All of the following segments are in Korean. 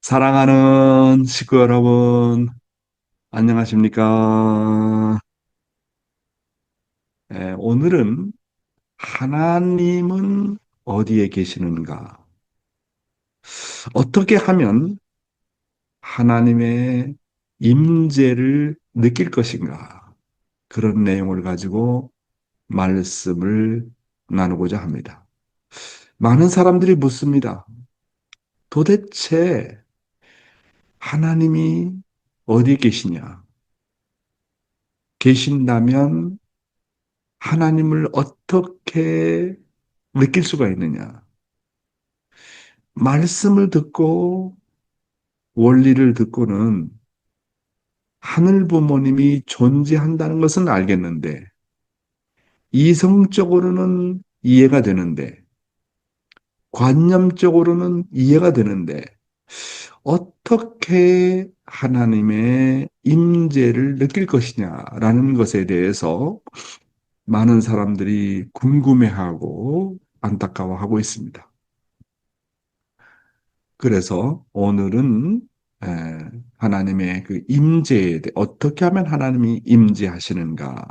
사랑하는 식구 여러분, 안녕하십니까? 오늘은 하나님은 어디에 계시는가? 어떻게 하면 하나님의 임재를 느낄 것인가? 그런 내용을 가지고 말씀을 나누고자 합니다. 많은 사람들이 묻습니다. 도대체 하나님이 어디 계시냐? 계신다면 하나님을 어떻게 느낄 수가 있느냐? 말씀을 듣고 원리를 듣고는 하늘 부모님이 존재한다는 것은 알겠는데, 이성적으로는 이해가 되는데, 관념적으로는 이해가 되는데, 어떻게 하나님의 임재를 느낄 것이냐라는 것에 대해서 많은 사람들이 궁금해하고 안타까워하고 있습니다. 그래서 오늘은 에, 하나님의 그 임재에 대해 어떻게 하면 하나님이 임재하시는가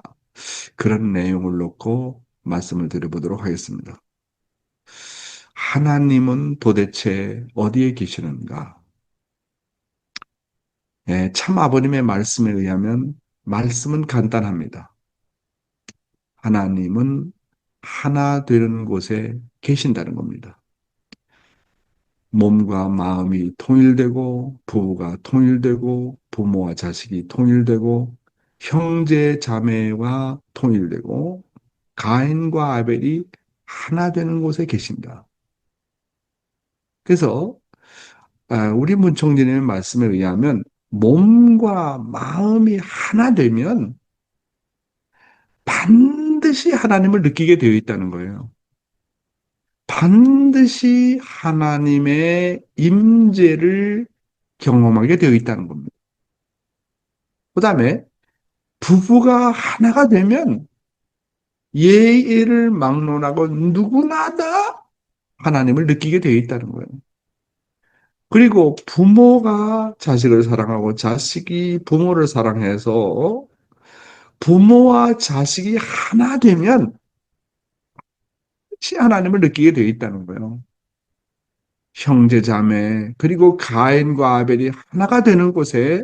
그런 내용을 놓고 말씀을 드려보도록 하겠습니다. 하나님은 도대체 어디에 계시는가? 참 아버님의 말씀에 의하면 말씀은 간단합니다. 하나님은 하나 되는 곳에 계신다는 겁니다. 몸과 마음이 통일되고 부부가 통일되고 부모와 자식이 통일되고 형제 자매와 통일되고 가인과 아벨이 하나 되는 곳에 계신다. 그래서 우리 문총재님의 말씀에 의하면 몸과 마음이 하나 되면 반드시 하나님을 느끼게 되어 있다는 거예요. 반드시 하나님의 임재를 경험하게 되어 있다는 겁니다. 그 다음에 부부가 하나가 되면 예의를 막론하고 누구나 다 하나님을 느끼게 되어 있다는 거예요. 그리고 부모가 자식을 사랑하고 자식이 부모를 사랑해서 부모와 자식이 하나 되면 하나님을 느끼게 되어 있다는 거예요. 형제 자매 그리고 가인과 아벨이 하나가 되는 곳에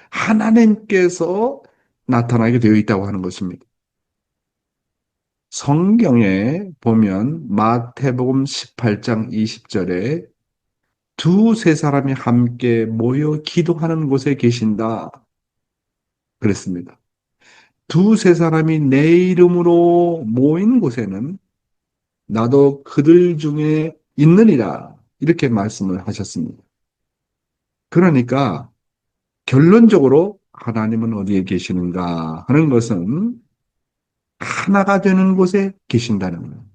하나님께서 나타나게 되어 있다고 하는 것입니다. 성경에 보면 마태복음 18장 20절에 두세 사람이 함께 모여 기도하는 곳에 계신다 그랬습니다. 두세 사람이 내 이름으로 모인 곳에는 나도 그들 중에 있느니라 이렇게 말씀을 하셨습니다. 그러니까 결론적으로 하나님은 어디에 계시는가 하는 것은 하나가 되는 곳에 계신다는 거예요.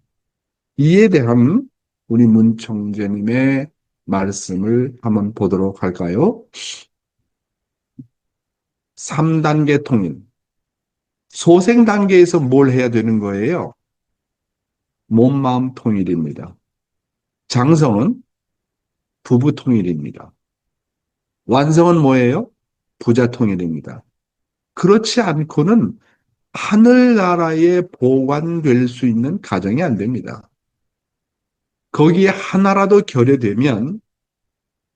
이에 대한 우리 문총재님의 말씀을 한번 보도록 할까요? 3단계 통일. 소생 단계에서 뭘 해야 되는 거예요? 몸, 마음 통일입니다. 장성은 부부 통일입니다. 완성은 뭐예요? 부자 통일입니다. 그렇지 않고는 하늘나라에 보관될 수 있는 가정이 안 됩니다. 거기에 하나라도 결여되면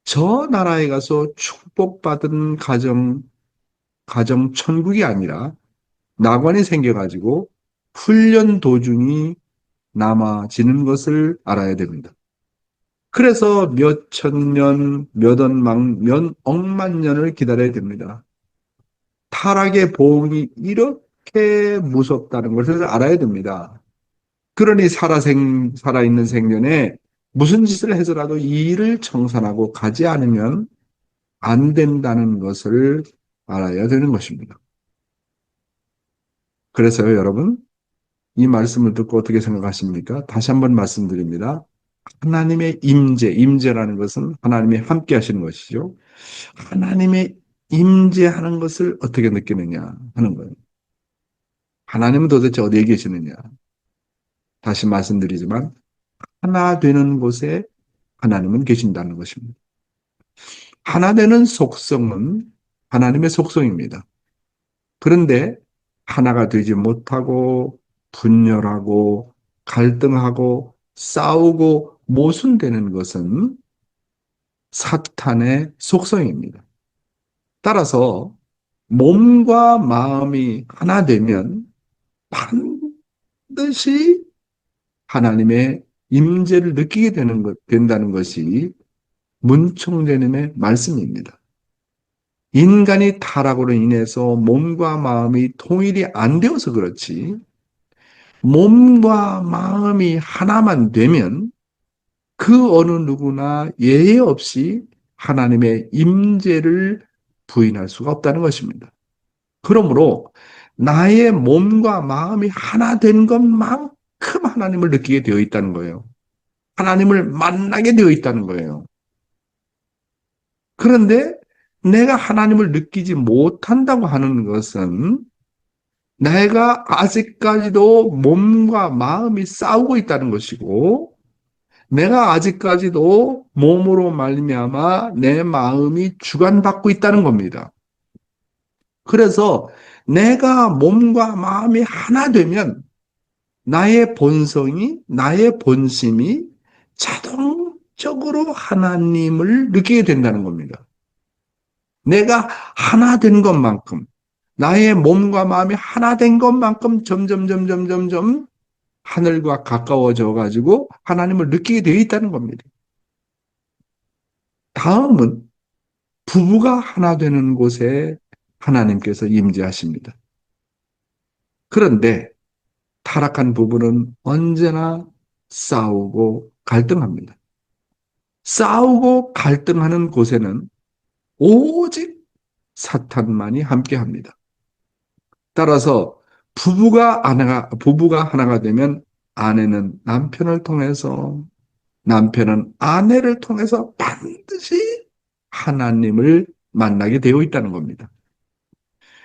저 나라에 가서 축복받은 가정 천국이 아니라 낙원이 생겨가지고 훈련 도중이 남아지는 것을 알아야 됩니다. 그래서 몇 천 년, 몇 억만 년을 기다려야 됩니다. 타락의 보응이 이렇게 무섭다는 것을 알아야 됩니다. 그러니 살아있는 생년에 무슨 짓을 해서라도 이 일을 청산하고 가지 않으면 안 된다는 것을 알아야 되는 것입니다. 그래서요, 여러분, 이 말씀을 듣고 어떻게 생각하십니까? 다시 한번 말씀드립니다. 하나님의 임재라는 것은 하나님이 함께 하시는 것이죠. 하나님의 임재하는 것을 어떻게 느끼느냐 하는 거예요. 하나님은 도대체 어디에 계시느냐? 다시 말씀드리지만 하나 되는 곳에 하나님은 계신다는 것입니다. 하나 되는 속성은 하나님의 속성입니다. 그런데 하나가 되지 못하고 분열하고 갈등하고 싸우고 모순되는 것은 사탄의 속성입니다. 따라서 몸과 마음이 하나 되면 반드시 하나님의 임재를 느끼게 된다는 것이 문총재님의 말씀입니다. 인간이 타락으로 인해서 몸과 마음이 통일이 안 되어서 그렇지, 몸과 마음이 하나만 되면 그 어느 누구나 예외 없이 하나님의 임재를 부인할 수가 없다는 것입니다. 그러므로 나의 몸과 마음이 하나 된 것만큼 하나님을 느끼게 되어 있다는 거예요. 하나님을 만나게 되어 있다는 거예요. 그런데 내가 하나님을 느끼지 못한다고 하는 것은 내가 아직까지도 몸과 마음이 싸우고 있다는 것이고, 내가 아직까지도 몸으로 말미암아 내 마음이 주관받고 있다는 겁니다. 그래서 내가 몸과 마음이 하나 되면 나의 본성이, 나의 본심이 자동적으로 하나님을 느끼게 된다는 겁니다. 내가 하나 된 것만큼, 나의 몸과 마음이 하나 된 것만큼 점점 하늘과 가까워져 가지고 하나님을 느끼게 되어 있다는 겁니다. 다음은 부부가 하나 되는 곳에 하나님께서 임재하십니다. 그런데 타락한 부부는 언제나 싸우고 갈등합니다. 싸우고 갈등하는 곳에는 오직 사탄만이 함께합니다. 따라서 부부가 하나가 되면 아내는 남편을 통해서, 남편은 아내를 통해서 반드시 하나님을 만나게 되어 있다는 겁니다.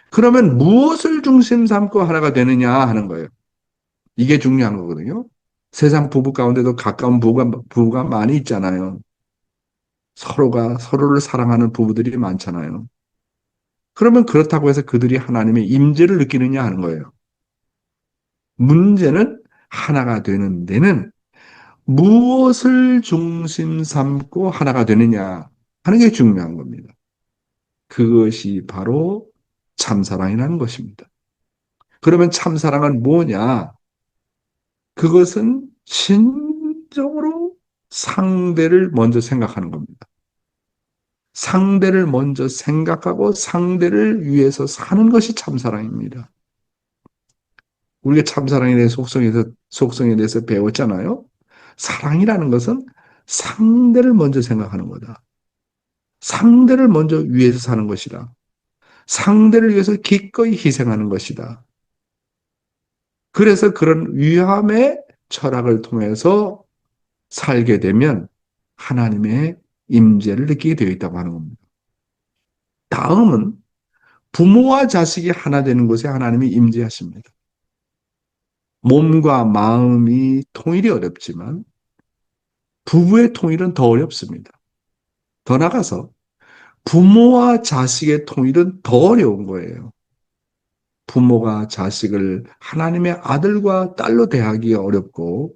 그러면 무엇을 중심 삼고 하나가 되느냐 하는 거예요. 이게 중요한 거거든요. 세상 부부 가운데도 가까운 부부가 많이 있잖아요. 서로가 서로를 사랑하는 부부들이 많잖아요. 그러면 그렇다고 해서 그들이 하나님의 임재를 느끼느냐 하는 거예요. 문제는 하나가 되는 데는 무엇을 중심 삼고 하나가 되느냐 하는 게 중요한 겁니다. 그것이 바로 참사랑이라는 것입니다. 그러면 참사랑은 뭐냐? 그것은 진정으로 상대를 먼저 생각하는 겁니다. 상대를 먼저 생각하고 상대를 위해서 사는 것이 참사랑입니다. 우리가 참사랑에 대해 속성에 대해서 배웠잖아요. 사랑이라는 것은 상대를 먼저 생각하는 거다. 상대를 먼저 위해서 사는 것이다. 상대를 위해서 기꺼이 희생하는 것이다. 그래서 그런 위함의 철학을 통해서 살게 되면 하나님의 임재를 느끼게 되어 있다고 하는 겁니다. 다음은 부모와 자식이 하나 되는 곳에 하나님이 임재하십니다. 몸과 마음이 통일이 어렵지만 부부의 통일은 더 어렵습니다. 더 나아가서 부모와 자식의 통일은 더 어려운 거예요. 부모가 자식을 하나님의 아들과 딸로 대하기가 어렵고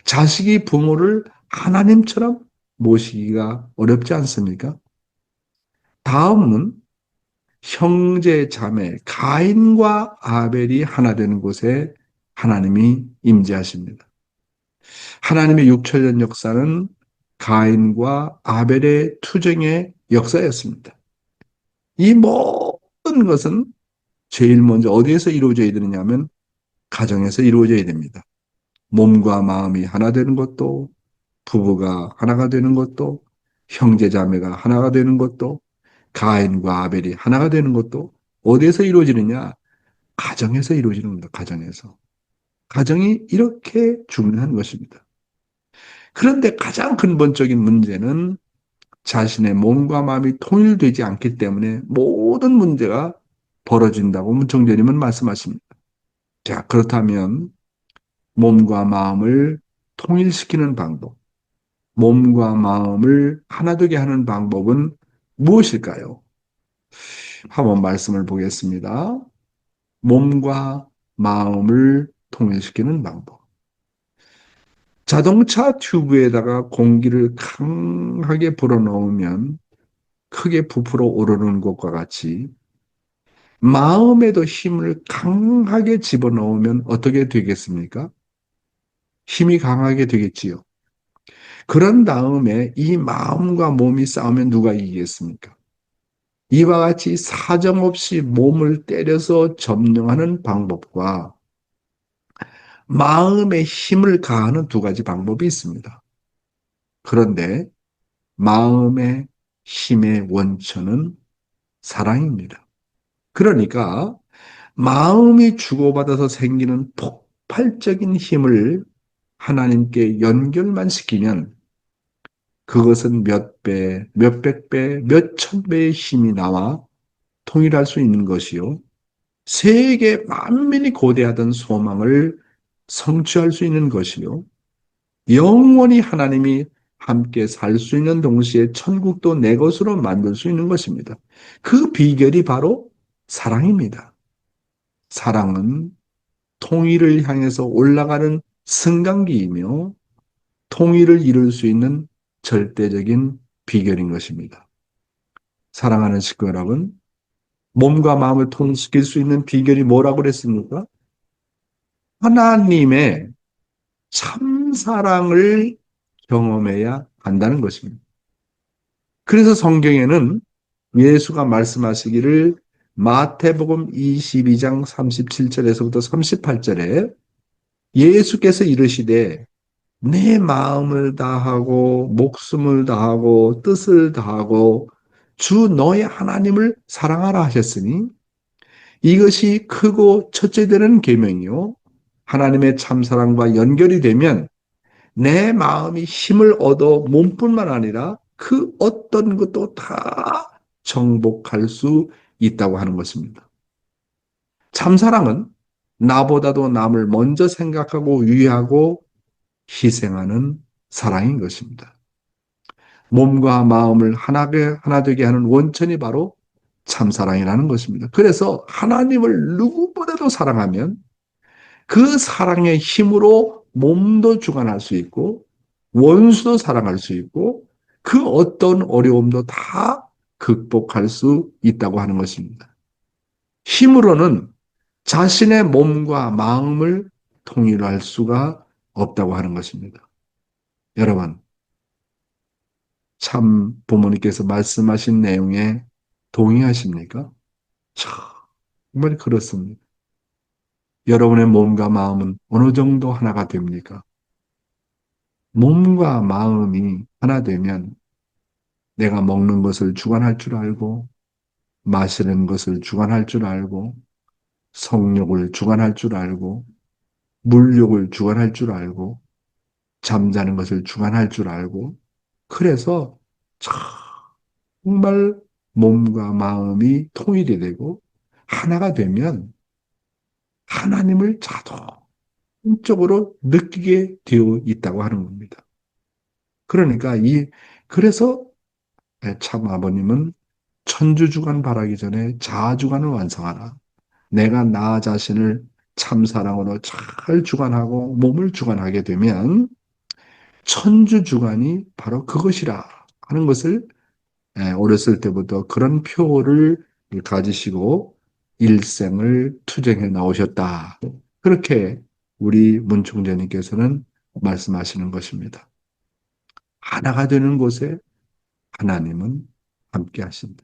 자식이 부모를 하나님처럼 모시기가 어렵지 않습니까? 다음은 형제 자매 가인과 아벨이 하나 되는 곳에 하나님이 임재하십니다. 하나님의 6천년 역사는 가인과 아벨의 투쟁의 역사였습니다. 이 모든 것은 제일 먼저 어디에서 이루어져야 되느냐면 가정에서 이루어져야 됩니다. 몸과 마음이 하나 되는 것도, 부부가 하나가 되는 것도, 형제 자매가 하나가 되는 것도, 가인과 아벨이 하나가 되는 것도 어디에서 이루어지느냐? 가정에서 이루어지는 겁니다. 가정에서. 가정이 이렇게 중요한 것입니다. 그런데 가장 근본적인 문제는 자신의 몸과 마음이 통일되지 않기 때문에 모든 문제가 벌어진다고 문총재님은 말씀하십니다. 자, 그렇다면 몸과 마음을 통일시키는 방법. 몸과 마음을 하나 되게 하는 방법은 무엇일까요? 한번 말씀을 보겠습니다. 몸과 마음을 통일시키는 방법. 자동차 튜브에다가 공기를 강하게 불어넣으면 크게 부풀어 오르는 것과 같이 마음에도 힘을 강하게 집어넣으면 어떻게 되겠습니까? 힘이 강하게 되겠지요. 그런 다음에 이 마음과 몸이 싸우면 누가 이기겠습니까? 이와 같이 사정없이 몸을 때려서 점령하는 방법과 마음에 힘을 가하는 두 가지 방법이 있습니다. 그런데 마음의 힘의 원천은 사랑입니다. 그러니까 마음이 주고받아서 생기는 폭발적인 힘을 하나님께 연결만 시키면 그것은 몇 배, 몇백 배, 몇천 배의 힘이 나와 통일할 수 있는 것이요. 세계 만민이 고대하던 소망을 성취할 수 있는 것이요. 영원히 하나님이 함께 살 수 있는 동시에 천국도 내 것으로 만들 수 있는 것입니다. 그 비결이 바로 사랑입니다. 사랑은 통일을 향해서 올라가는 승강기이며 통일을 이룰 수 있는 절대적인 비결인 것입니다. 사랑하는 식구 여러분, 몸과 마음을 통일시킬 수 있는 비결이 뭐라고 그랬습니까? 하나님의 참사랑을 경험해야 한다는 것입니다. 그래서 성경에는 예수가 말씀하시기를 마태복음 22장 37절에서부터 38절에 예수께서 이르시되 내 마음을 다하고 목숨을 다하고 뜻을 다하고 주 너의 하나님을 사랑하라 하셨으니 이것이 크고 첫째 되는 계명이요 하나님의 참사랑과 연결이 되면 내 마음이 힘을 얻어 몸뿐만 아니라 그 어떤 것도 다 정복할 수 있다고 하는 것입니다. 참사랑은 나보다도 남을 먼저 생각하고 위하고 희생하는 사랑인 것입니다. 몸과 마음을 하나 되게 하는 원천이 바로 참사랑이라는 것입니다. 그래서 하나님을 누구보다도 사랑하면 그 사랑의 힘으로 몸도 주관할 수 있고 원수도 사랑할 수 있고 그 어떤 어려움도 다 극복할 수 있다고 하는 것입니다. 힘으로는 자신의 몸과 마음을 통일할 수가 없다고 하는 것입니다. 여러분, 참 부모님께서 말씀하신 내용에 동의하십니까? 정말 그렇습니다. 여러분의 몸과 마음은 어느 정도 하나가 됩니까? 몸과 마음이 하나 되면 내가 먹는 것을 주관할 줄 알고, 마시는 것을 주관할 줄 알고, 성욕을 주관할 줄 알고, 물욕을 주관할 줄 알고, 잠자는 것을 주관할 줄 알고, 그래서 정말 몸과 마음이 통일이 되고, 하나가 되면 하나님을 자동적으로 느끼게 되어 있다고 하는 겁니다. 그러니까 그래서 참 아버님은 천주주간 바라기 전에 자아주간을 완성하라. 내가 나 자신을 참사랑으로 잘 주관하고 몸을 주관하게 되면 천주주간이 바로 그것이라 하는 것을 어렸을 때부터 그런 표를 가지시고 일생을 투쟁해 나오셨다. 그렇게 우리 문 총재님께서는 말씀하시는 것입니다. 하나가 되는 곳에 하나님은 함께 하신다.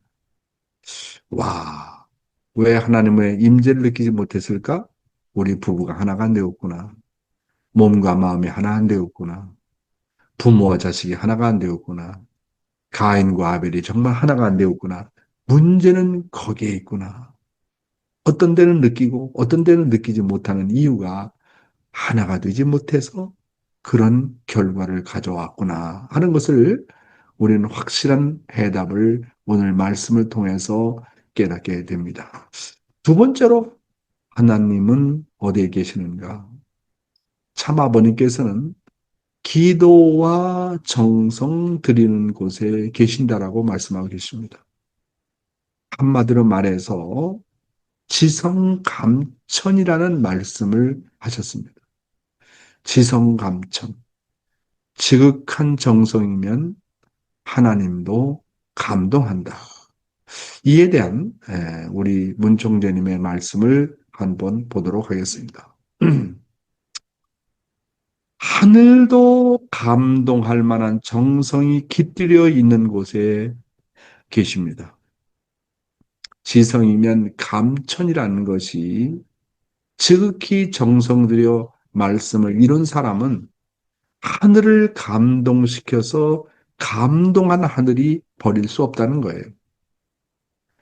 와, 왜 하나님의 임재를 느끼지 못했을까? 우리 부부가 하나가 안 되었구나. 몸과 마음이 하나 안 되었구나. 부모와 자식이 하나가 안 되었구나. 가인과 아벨이 정말 하나가 안 되었구나. 문제는 거기에 있구나. 어떤 때는 느끼고 어떤 때는 느끼지 못하는 이유가 하나가 되지 못해서 그런 결과를 가져왔구나 하는 것을 우리는 확실한 해답을 오늘 말씀을 통해서 깨닫게 됩니다. 두 번째로 하나님은 어디에 계시는가? 참 아버님께서는 기도와 정성 드리는 곳에 계신다라고 말씀하고 계십니다. 한마디로 말해서 지성감천이라는 말씀을 하셨습니다. 지성감천. 지극한 정성이면 하나님도 감동한다. 이에 대한 우리 문총재님의 말씀을 한번 보도록 하겠습니다. 하늘도 감동할 만한 정성이 깃들여 있는 곳에 계십니다. 지성이면 감천이라는 것이 지극히 정성 들여 말씀을 이룬 사람은 하늘을 감동시켜서 감동한 하늘이 버릴 수 없다는 거예요.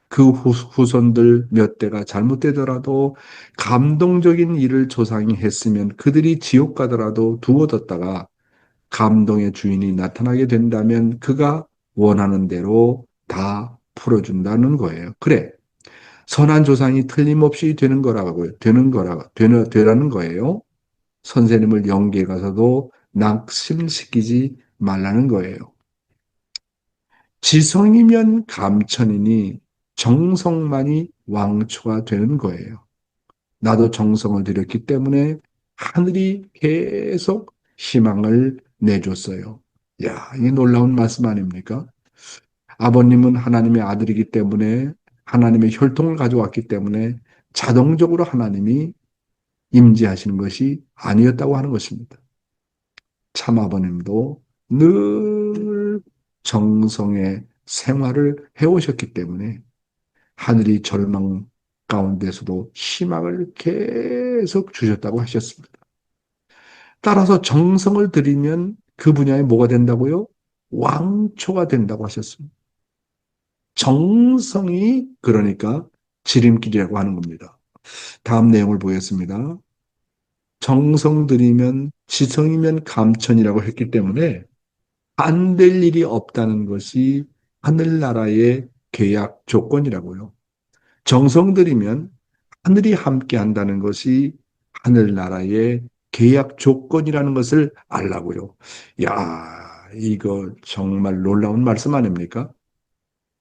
그 후손들 몇 대가 잘못되더라도 감동적인 일을 조상이 했으면 그들이 지옥 가더라도 두어뒀다가 감동의 주인이 나타나게 된다면 그가 원하는 대로 다 풀어준다는 거예요. 그래. 선한 조상이 틀림없이 되라는 거예요. 선생님을 영계에 가서도 낙심시키지 말라는 거예요. 지성이면 감천이니 정성만이 왕초가 되는 거예요. 나도 정성을 들였기 때문에 하늘이 계속 희망을 내줬어요. 야, 이 놀라운 말씀 아닙니까? 아버님은 하나님의 아들이기 때문에 하나님의 혈통을 가져왔기 때문에 자동적으로 하나님이 임재하시는 것이 아니었다고 하는 것입니다. 참 아버님도 늘 정성의 생활을 해오셨기 때문에 하늘이 절망 가운데서도 희망을 계속 주셨다고 하셨습니다. 따라서 정성을 들이면 그 분야에 뭐가 된다고요? 왕초가 된다고 하셨습니다. 정성이 그러니까 지름길이라고 하는 겁니다. 다음 내용을 보겠습니다. 정성 들이면 지성이면 감천이라고 했기 때문에 안 될 일이 없다는 것이 하늘나라의 계약 조건이라고요. 정성 들이면 하늘이 함께 한다는 것이 하늘나라의 계약 조건이라는 것을 알라고요. 야, 이거 정말 놀라운 말씀 아닙니까?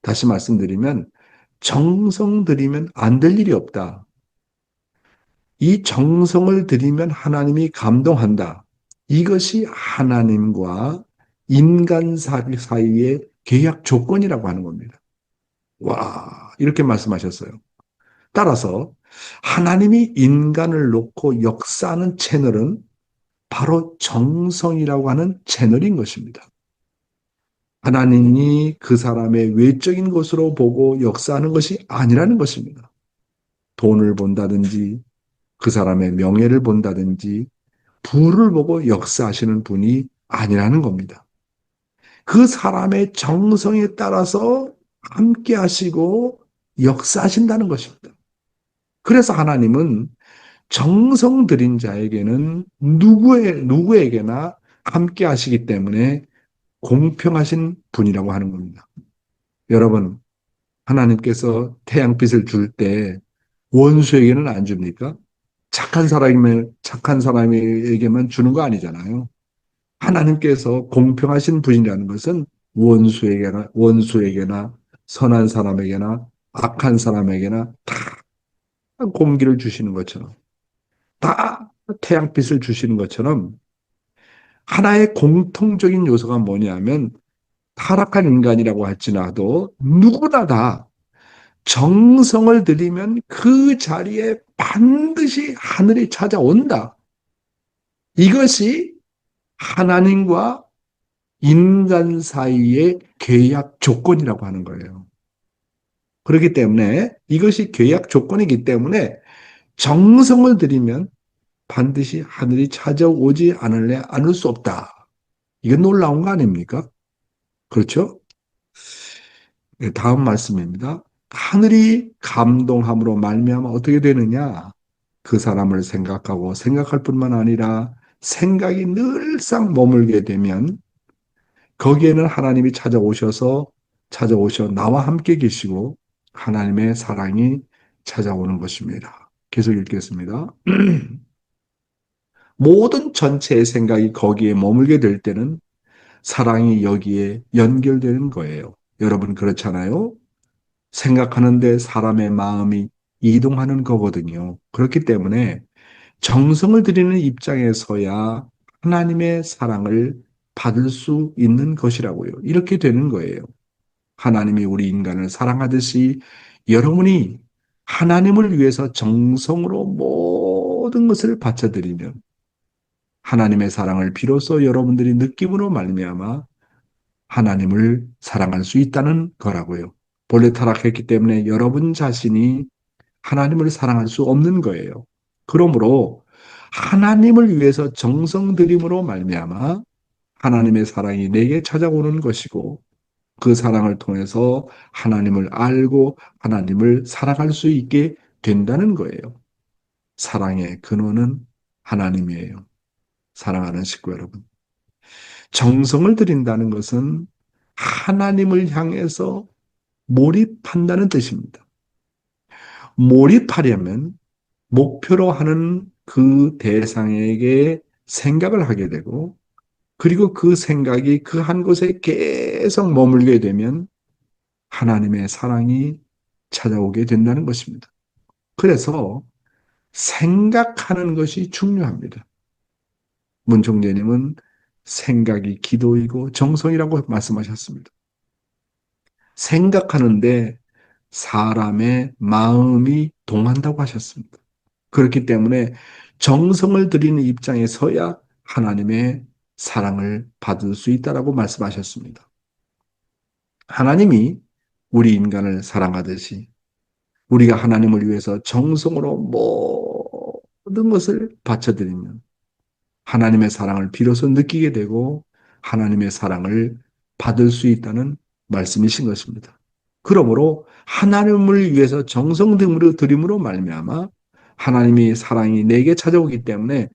다시 말씀드리면 정성 들이면 안 될 일이 없다. 이 정성을 들이면 하나님이 감동한다. 이것이 하나님과 인간 사이의 계약 조건이라고 하는 겁니다. 와, 이렇게 말씀하셨어요. 따라서 하나님이 인간을 놓고 역사하는 채널은 바로 정성이라고 하는 채널인 것입니다. 하나님이 그 사람의 외적인 것으로 보고 역사하는 것이 아니라는 것입니다. 돈을 본다든지 그 사람의 명예를 본다든지 부를 보고 역사하시는 분이 아니라는 겁니다. 그 사람의 정성에 따라서 함께 하시고 역사하신다는 것입니다. 그래서 하나님은 정성 들인 자에게는 누구에게나 함께 하시기 때문에 공평하신 분이라고 하는 겁니다. 여러분, 하나님께서 태양빛을 줄 때 원수에게는 안 줍니까? 착한 사람에게만 주는 거 아니잖아요. 하나님께서 공평하신 분이라는 것은 원수에게나 선한 사람에게나 악한 사람에게나 다 공기를 주시는 것처럼, 다 태양빛을 주시는 것처럼 하나의 공통적인 요소가 뭐냐면 타락한 인간이라고 할지라도 누구나 다 정성을 들이면 그 자리에 반드시 하늘이 찾아온다. 이것이 하나님과 인간 사이의 계약 조건이라고 하는 거예요. 그렇기 때문에 이것이 계약 조건이기 때문에 정성을 들이면 반드시 하늘이 찾아오지 않을 수 없다. 이건 놀라운 거 아닙니까? 그렇죠? 네, 다음 말씀입니다. 하늘이 감동함으로 말미암아 어떻게 되느냐? 그 사람을 생각하고 생각할 뿐만 아니라 생각이 늘상 머물게 되면 거기에는 하나님이 찾아오셔 나와 함께 계시고 하나님의 사랑이 찾아오는 것입니다. 계속 읽겠습니다. 모든 전체의 생각이 거기에 머물게 될 때는 사랑이 여기에 연결되는 거예요. 여러분 그렇잖아요? 생각하는데 사람의 마음이 이동하는 거거든요. 그렇기 때문에 정성을 들이는 입장에서야 하나님의 사랑을 받을 수 있는 것이라고요. 이렇게 되는 거예요. 하나님이 우리 인간을 사랑하듯이 여러분이 하나님을 위해서 정성으로 모든 것을 바쳐드리면 하나님의 사랑을 비로소 여러분들이 느낌으로 말미암아 하나님을 사랑할 수 있다는 거라고요. 본래 타락했기 때문에 여러분 자신이 하나님을 사랑할 수 없는 거예요. 그러므로 하나님을 위해서 정성 들임으로 말미암아 하나님의 사랑이 내게 찾아오는 것이고 그 사랑을 통해서 하나님을 알고 하나님을 사랑할 수 있게 된다는 거예요. 사랑의 근원은 하나님이에요. 사랑하는 식구 여러분. 정성을 들인다는 것은 하나님을 향해서 몰입한다는 뜻입니다. 몰입하려면 목표로 하는 그 대상에게 생각을 하게 되고 그리고 그 생각이 그 한 곳에 계속 머물게 되면 하나님의 사랑이 찾아오게 된다는 것입니다. 그래서 생각하는 것이 중요합니다. 문총재님은 생각이 기도이고 정성이라고 말씀하셨습니다. 생각하는데 사람의 마음이 동한다고 하셨습니다. 그렇기 때문에 정성을 들이는 입장에 서야 하나님의 사랑을 받을 수 있다라고 말씀하셨습니다. 하나님이 우리 인간을 사랑하듯이 우리가 하나님을 위해서 정성으로 모든 것을 바쳐드리면 하나님의 사랑을 비로소 느끼게 되고 하나님의 사랑을 받을 수 있다는 말씀이신 것입니다. 그러므로 하나님을 위해서 정성 들임으로 말미암아 하나님의 사랑이 내게 찾아오기 때문에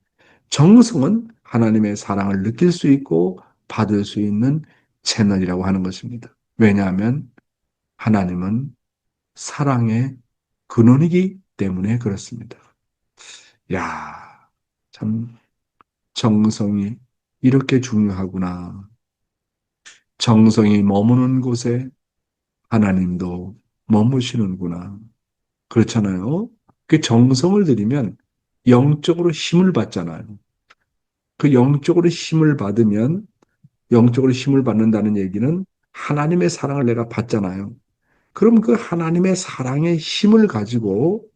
정성은 하나님의 사랑을 느낄 수 있고 받을 수 있는 채널이라고 하는 것입니다. 왜냐하면 하나님은 사랑의 근원이기 때문에 그렇습니다. 야, 참 정성이 이렇게 중요하구나. 정성이 머무는 곳에 하나님도 머무시는구나. 그렇잖아요. 그 정성을 들이면 영적으로 힘을 받잖아요. 그 영적으로 힘을 받는다는 얘기는 하나님의 사랑을 내가 받잖아요. 그럼 그 하나님의 사랑의 힘을 가지고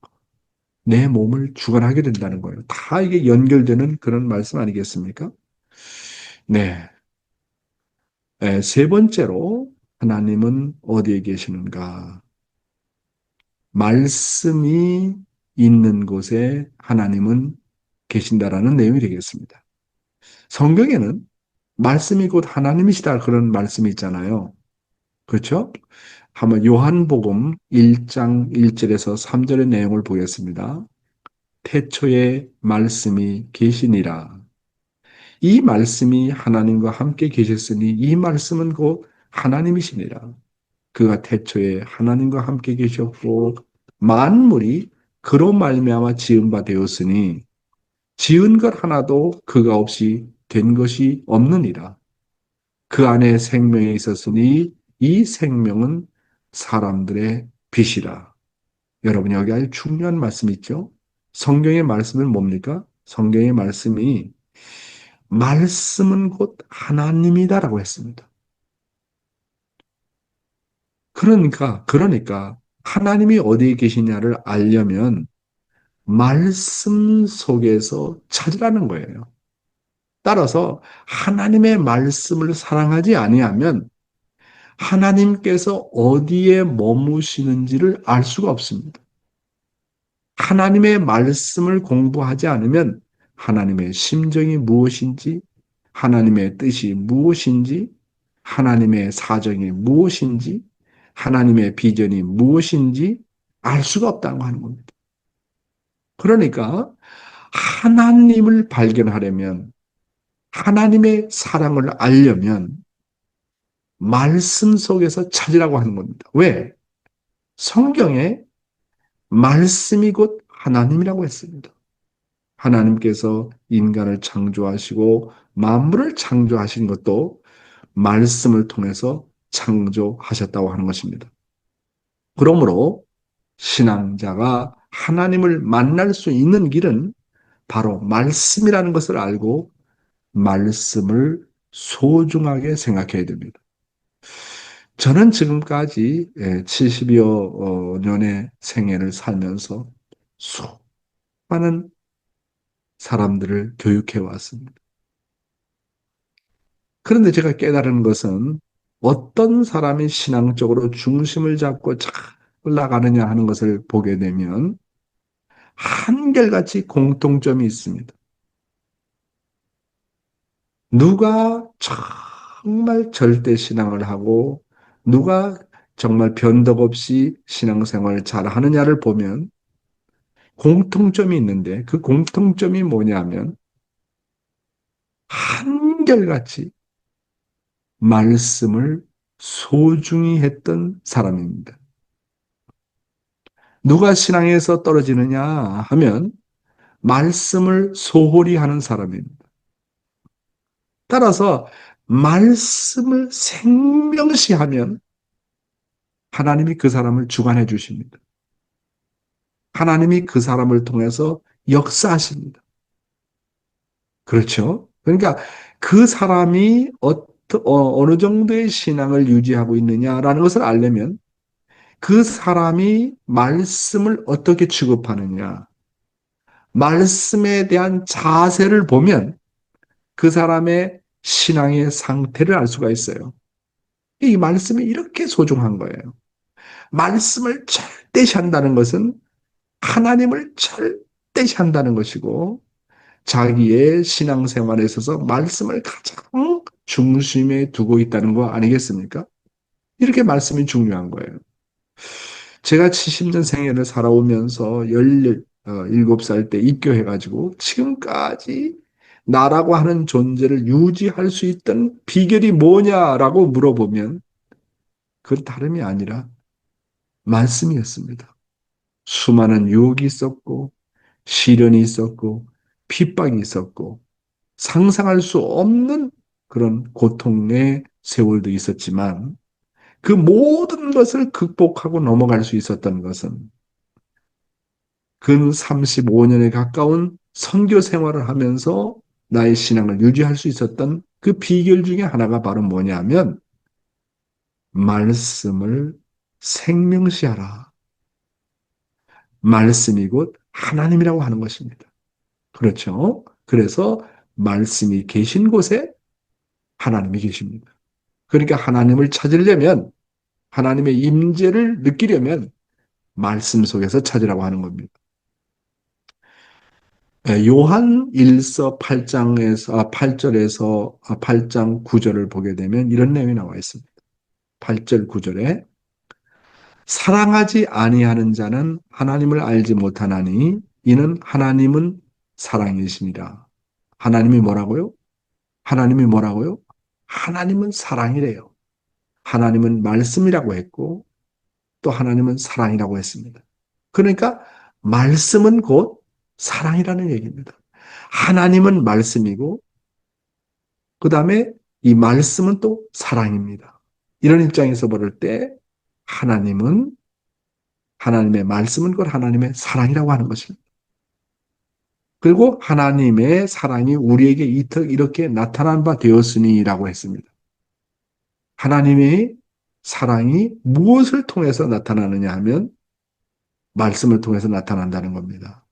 내 몸을 주관하게 된다는 거예요. 다 이게 연결되는 그런 말씀 아니겠습니까? 네. 네, 세 번째로 하나님은 어디에 계시는가? 말씀이 있는 곳에 하나님은 계신다라는 내용이 되겠습니다. 성경에는 말씀이 곧 하나님이시다 그런 말씀이 있잖아요. 그렇죠? 한번 요한복음 1장 1절에서 3절의 내용을 보겠습니다. 태초에 말씀이 계시니라. 이 말씀이 하나님과 함께 계셨으니 이 말씀은 곧 하나님이시니라. 그가 태초에 하나님과 함께 계셨고 만물이 그로 말미암아 지은 바 되었으니 지은 것 하나도 그가 없이 된 것이 없느니라. 그 안에 생명이 있었으니 이 생명은 사람들의 빛이라. 여러분 여기 아주 중요한 말씀 있죠? 성경의 말씀은 뭡니까? 성경의 말씀은 곧 하나님이다라고 했습니다. 그러니까 하나님이 어디에 계시냐를 알려면 말씀 속에서 찾으라는 거예요. 따라서 하나님의 말씀을 사랑하지 아니하면 하나님께서 어디에 머무시는지를 알 수가 없습니다. 하나님의 말씀을 공부하지 않으면 하나님의 심정이 무엇인지, 하나님의 뜻이 무엇인지, 하나님의 사정이 무엇인지, 하나님의 비전이 무엇인지 알 수가 없다고 하는 겁니다. 그러니까 하나님을 발견하려면, 하나님의 사랑을 알려면 말씀 속에서 찾으라고 하는 겁니다. 왜? 성경에 말씀이 곧 하나님이라고 했습니다. 하나님께서 인간을 창조하시고 만물을 창조하신 것도 말씀을 통해서 창조하셨다고 하는 것입니다. 그러므로 신앙자가 하나님을 만날 수 있는 길은 바로 말씀이라는 것을 알고 말씀을 소중하게 생각해야 됩니다. 저는 지금까지 70여 년의 생애를 살면서 수많은 사람들을 교육해 왔습니다. 그런데 제가 깨달은 것은 어떤 사람이 신앙적으로 중심을 잡고 잘 나가느냐 하는 것을 보게 되면 한결같이 공통점이 있습니다. 누가 정말 절대 신앙을 하고 누가 정말 변덕 없이 신앙생활을 잘 하느냐를 보면 공통점이 있는데 그 공통점이 뭐냐면 한결같이 말씀을 소중히 했던 사람입니다. 누가 신앙에서 떨어지느냐 하면 말씀을 소홀히 하는 사람입니다. 따라서 말씀을 생명시하면 하나님이 그 사람을 주관해 주십니다. 하나님이 그 사람을 통해서 역사하십니다. 그렇죠? 그러니까 그 사람이 어느 정도의 신앙을 유지하고 있느냐라는 것을 알려면 그 사람이 말씀을 어떻게 취급하느냐, 말씀에 대한 자세를 보면 그 사람의 신앙의 상태를 알 수가 있어요. 이 말씀이 이렇게 소중한 거예요. 말씀을 절대시 한다는 것은 하나님을 절대시 한다는 것이고 자기의 신앙생활에 있어서 말씀을 가장 중심에 두고 있다는 거 아니겠습니까? 이렇게 말씀이 중요한 거예요. 제가 70년 생애를 살아오면서 17살 때 입교해가지고 지금까지 나라고 하는 존재를 유지할 수 있던 비결이 뭐냐라고 물어보면 그건 다름이 아니라 말씀이었습니다. 수많은 유혹이 있었고 시련이 있었고 핍박이 있었고 상상할 수 없는 그런 고통의 세월도 있었지만 그 모든 것을 극복하고 넘어갈 수 있었던 것은 근 35년에 가까운 선교 생활을 하면서 나의 신앙을 유지할 수 있었던 그 비결 중에 하나가 바로 뭐냐면 말씀을 생명시하라. 말씀이 곧 하나님이라고 하는 것입니다. 그렇죠? 그래서 말씀이 계신 곳에 하나님이 계십니다. 그러니까 하나님을 찾으려면 하나님의 임재를 느끼려면 말씀 속에서 찾으라고 하는 겁니다. 요한 1서 8장에서 8절에서 8장 9절을 보게 되면 이런 내용이 나와 있습니다. 8절 9절에 사랑하지 아니하는 자는 하나님을 알지 못하나니 이는 하나님은 사랑이시니라. 하나님이 뭐라고요? 하나님이 뭐라고요? 하나님은 사랑이래요. 하나님은 말씀이라고 했고 또 하나님은 사랑이라고 했습니다. 그러니까 말씀은 곧 사랑이라는 얘기입니다. 하나님은 말씀이고 그 다음에 이 말씀은 또 사랑입니다. 이런 입장에서 볼 때 하나님은 하나님의 말씀은 곧 하나님의 사랑이라고 하는 것입니다. 그리고 하나님의 사랑이 우리에게 이렇게 나타난 바 되었으니라고 했습니다. 하나님의 사랑이 무엇을 통해서 나타나느냐 하면 말씀을 통해서 나타난다는 겁니다.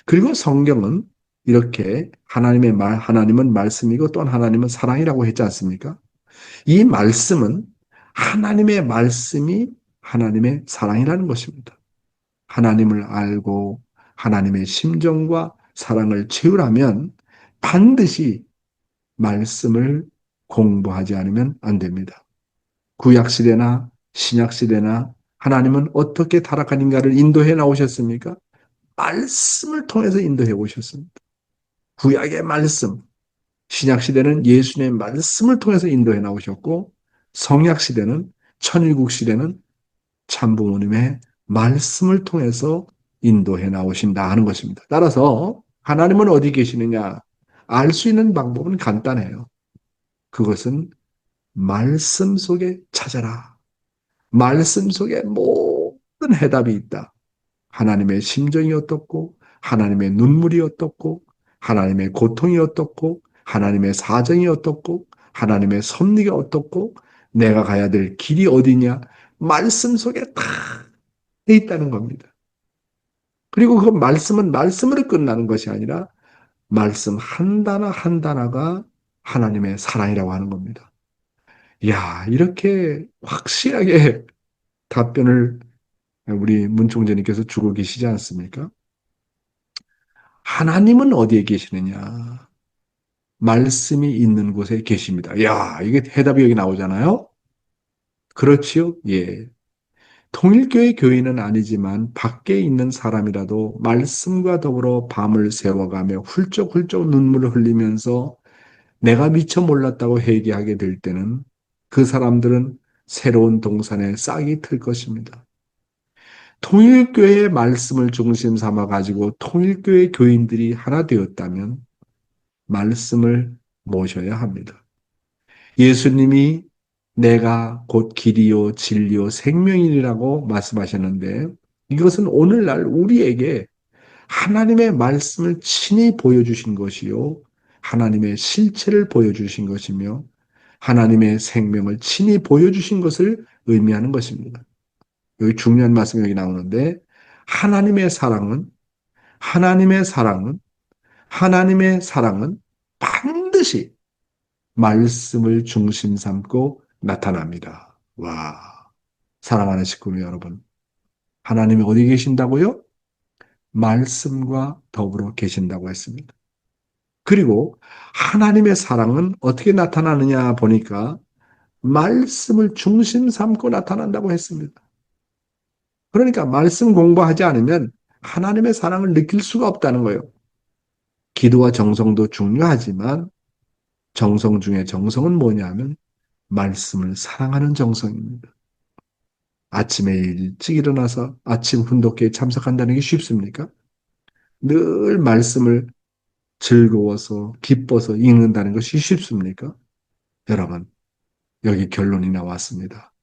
그리고 성경은 이렇게 하나님은 말씀이고 또한 하나님은 사랑이라고 했지 않습니까? 이 말씀은 하나님의 말씀이 하나님의 사랑이라는 것입니다. 하나님을 알고 하나님의 심정과 사랑을 채우려면 반드시 말씀을 공부하지 않으면 안 됩니다. 구약시대나 신약시대나 하나님은 어떻게 타락한 인간을 인도해 나오셨습니까? 말씀을 통해서 인도해 오셨습니다. 구약의 말씀, 신약시대는 예수님의 말씀을 통해서 인도해 나오셨고 성약시대는 천일국시대는 참부모님의 말씀을 통해서 인도해 나오신다 하는 것입니다. 따라서 하나님은 어디 계시느냐? 알 수 있는 방법은 간단해요. 그것은 말씀 속에 찾아라. 말씀 속에 모든 해답이 있다. 하나님의 심정이 어떻고, 하나님의 눈물이 어떻고, 하나님의 고통이 어떻고, 하나님의 사정이 어떻고, 하나님의 섭리가 어떻고, 내가 가야 될 길이 어디냐? 말씀 속에 다 있다는 겁니다. 그리고 그 말씀은 말씀으로 끝나는 것이 아니라 말씀 한 단어 한 단어가 하나님의 사랑이라고 하는 겁니다. 이야, 이렇게 확실하게 답변을 우리 문총재님께서 주고 계시지 않습니까? 하나님은 어디에 계시느냐? 말씀이 있는 곳에 계십니다. 이야, 이게 해답이 여기 나오잖아요? 그렇지요? 예. 통일교회 교인은 아니지만 밖에 있는 사람이라도 말씀과 더불어 밤을 새워가며 훌쩍훌쩍 눈물을 흘리면서 내가 미처 몰랐다고 회개하게 될 때는 그 사람들은 새로운 동산에 싹이 틀 것입니다. 통일교회의 말씀을 중심 삼아 가지고 통일교회 교인들이 하나 되었다면 말씀을 모셔야 합니다. 예수님이 내가 곧 길이요 진리요 생명이라고 말씀하셨는데 이것은 오늘날 우리에게 하나님의 말씀을 친히 보여주신 것이요 하나님의 실체를 보여주신 것이며 하나님의 생명을 친히 보여주신 것을 의미하는 것입니다. 여기 중요한 말씀이 여기 나오는데 하나님의 사랑은 하나님의 사랑은 하나님의 사랑은 반드시 말씀을 중심 삼고 나타납니다. 와, 사랑하는 식구미 여러분, 하나님이 어디 계신다고요? 말씀과 더불어 계신다고 했습니다. 그리고 하나님의 사랑은 어떻게 나타나느냐 보니까 말씀을 중심 삼고 나타난다고 했습니다. 그러니까 말씀 공부하지 않으면 하나님의 사랑을 느낄 수가 없다는 거예요. 기도와 정성도 중요하지만 정성 중에 정성은 뭐냐면 말씀을 사랑하는 정성입니다. 아침에 일찍 일어나서 아침 훈독회에 참석한다는 게 쉽습니까? 늘 말씀을 즐거워서 기뻐서 읽는다는 것이 쉽습니까? 여러분, 여기 결론이 나왔습니다.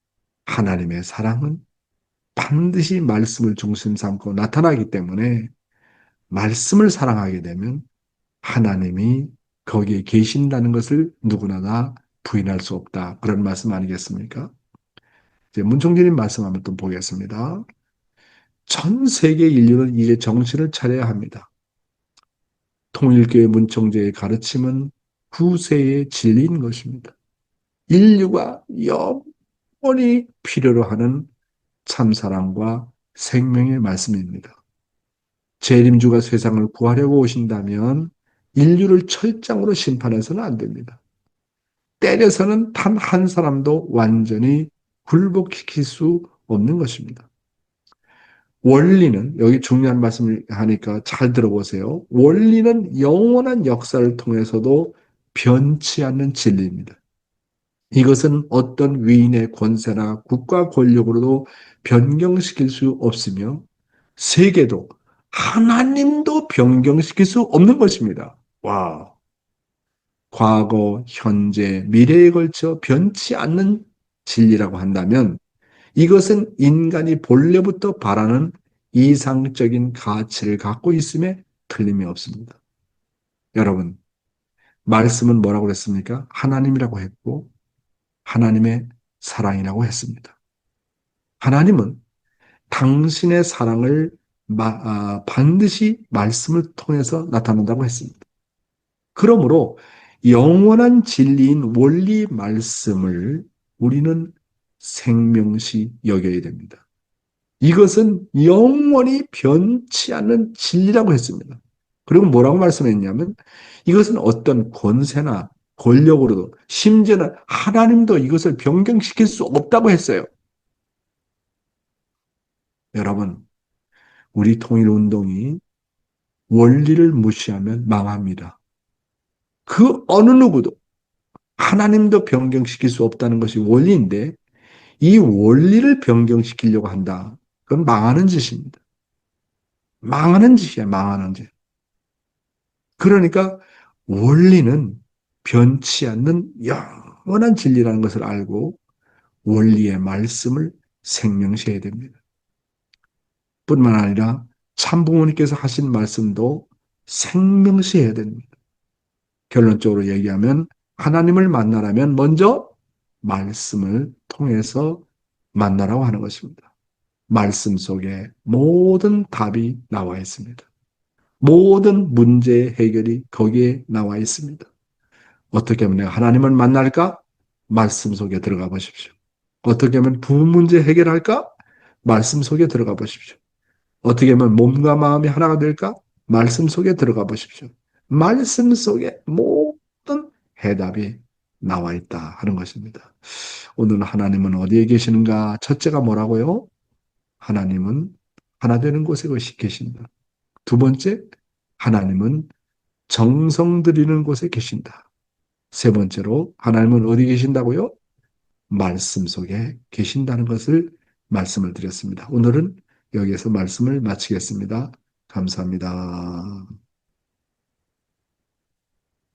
하나님의 사랑은 반드시 말씀을 중심 삼고 나타나기 때문에 말씀을 사랑하게 되면 하나님이 거기에 계신다는 것을 누구나 다 부인할 수 없다. 그런 말씀 아니겠습니까? 이제 문총재님 말씀 한번 또 보겠습니다. 전 세계 인류는 이제 정신을 차려야 합니다. 통일교회 문총재의 가르침은 구세의 진리인 것입니다. 인류가 영원히 필요로 하는 참사랑과 생명의 말씀입니다. 재림주가 세상을 구하려고 오신다면 인류를 철장으로 심판해서는 안 됩니다. 때려서는 단 한 사람도 완전히 굴복시킬 수 없는 것입니다. 원리는 여기 중요한 말씀을 하니까 잘 들어보세요. 원리는 영원한 역사를 통해서도 변치 않는 진리입니다. 이것은 어떤 위인의 권세나 국가 권력으로도 변경시킬 수 없으며 세계도 하나님도 변경시킬 수 없는 것입니다. 와, 과거, 현재, 미래에 걸쳐 변치 않는 진리라고 한다면 이것은 인간이 본래부터 바라는 이상적인 가치를 갖고 있음에 틀림이 없습니다. 여러분, 말씀은 뭐라고 그랬습니까? 하나님이라고 했고 하나님의 사랑이라고 했습니다. 하나님은 당신의 사랑을 반드시 말씀을 통해서 나타낸다고 했습니다. 그러므로 영원한 진리인 원리 말씀을 우리는 생명시 여겨야 됩니다. 이것은 영원히 변치 않는 진리라고 했습니다. 그리고 뭐라고 말씀했냐면 이것은 어떤 권세나 권력으로도 심지어는 하나님도 이것을 변경시킬 수 없다고 했어요. 여러분, 우리 통일운동이 원리를 무시하면 망합니다. 그 어느 누구도 하나님도 변경시킬 수 없다는 것이 원리인데 이 원리를 변경시키려고 한다. 그건 망하는 짓입니다. 망하는 짓이야, 망하는 짓. 그러니까 원리는 변치 않는 영원한 진리라는 것을 알고 원리의 말씀을 생명시해야 됩니다. 뿐만 아니라 참부모님께서 하신 말씀도 생명시해야 됩니다. 결론적으로 얘기하면 하나님을 만나려면 먼저 말씀을 통해서 만나라고 하는 것입니다. 말씀 속에 모든 답이 나와 있습니다. 모든 문제의 해결이 거기에 나와 있습니다. 어떻게 하면 내가 하나님을 만날까? 말씀 속에 들어가 보십시오. 어떻게 하면 부분 문제 해결할까? 말씀 속에 들어가 보십시오. 어떻게 하면 몸과 마음이 하나가 될까? 말씀 속에 들어가 보십시오. 말씀 속에 모든 해답이 나와 있다 하는 것입니다. 오늘 하나님은 어디에 계시는가? 첫째가 뭐라고요? 하나님은 하나 되는 곳에 계신다. 두 번째, 하나님은 정성 들이는 곳에 계신다. 세 번째로, 하나님은 어디 계신다고요? 말씀 속에 계신다는 것을 말씀을 드렸습니다. 오늘은 여기에서 말씀을 마치겠습니다. 감사합니다.